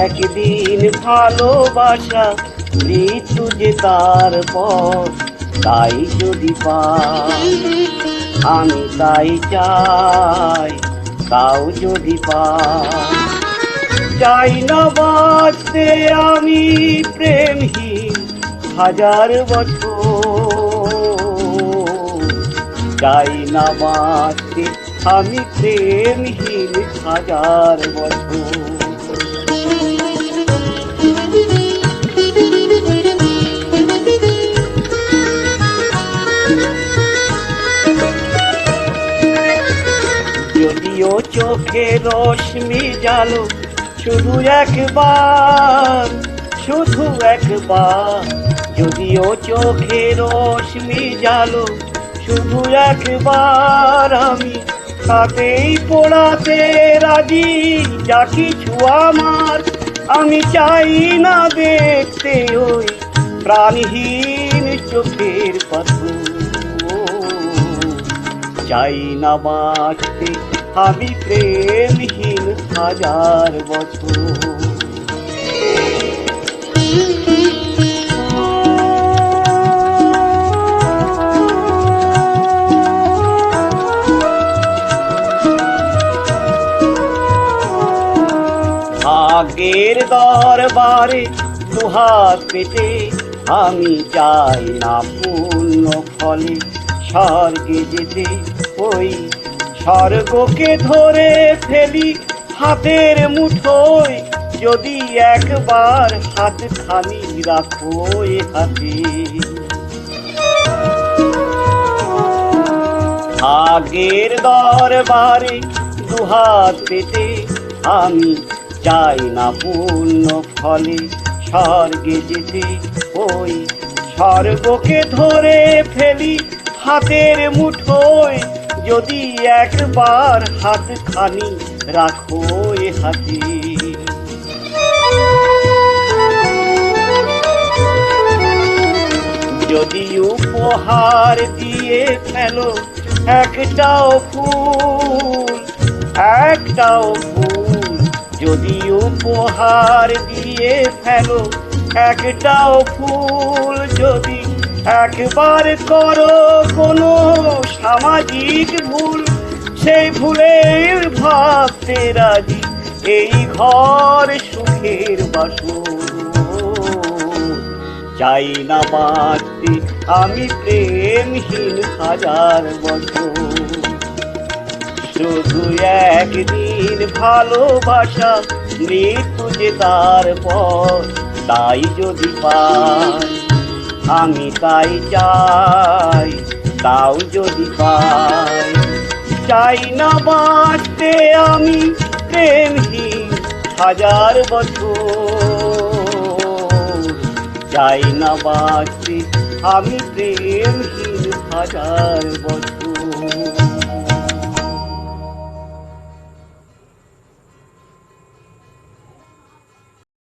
একদিন ভালোবাসা মৃত্যু যে তার পর, তাই যদি পাই আমি তাই চাই, তাও যদি পাই। চাই না বাঁচতে আমি প্রেমহীন হাজার বছর, চাই না বাঁচতে আমি প্রেমহীন হাজার বছর। যদিও চোখে রশ্মি জালো শুধু একবার, শুধু একবার, যদিও চোখে রশ্মি জালো শুধু একবার, আমি তাতেই পোড়াতে রাজি যা কিছু আমার। আমি চাই না দেখতে ওই প্রাণহীন চোখের পাথর, চাই না বাঁচতে আমি প্রেমহীন হাজার বছর। ভাগ্যের দরবারে দুহাত পেতে আমি চাই না পূর্ণ ফলে স্বর্গে যেতে, ওই স্বর্গকে ধরে ফেলি হাতের মুঠোয়, যদি একবার হাতখানি রাখো এ হাতে। ভাগ্যের দরবারে দুহাত পেতে আমি চাই না পূর্ণ ফলে স্বর্গে যেতে, ওই স্বর্গকে ধরে ফেলি হাতের মুঠোয়, যদি একবার হাতখানি রাখো এ হাতে। যদি উপহার দিয়ে ফেলো একটাও ফুল, একটাও ফুল, যদি উপহার দিয়ে ফেলো একটাও ফুল, যদি একবার করো কোনো সামাজিক ভুল, সেই ভুলের ভাবতে রাজি এই ঘর সুখের বাসর। চাই না বাঁচতে আমি প্রেমহীন হাজার বছর, শুধু একদিন ভালোবাসা মৃত্যু যে তার পর, তাই যদি পাই আমি তাই চাই, তাও যদি পাই। চাই না বাঁচতে আমি প্রেমহীন হাজার বছর, চাই না বাঁচতে আমি প্রেমহীন হাজার বছর।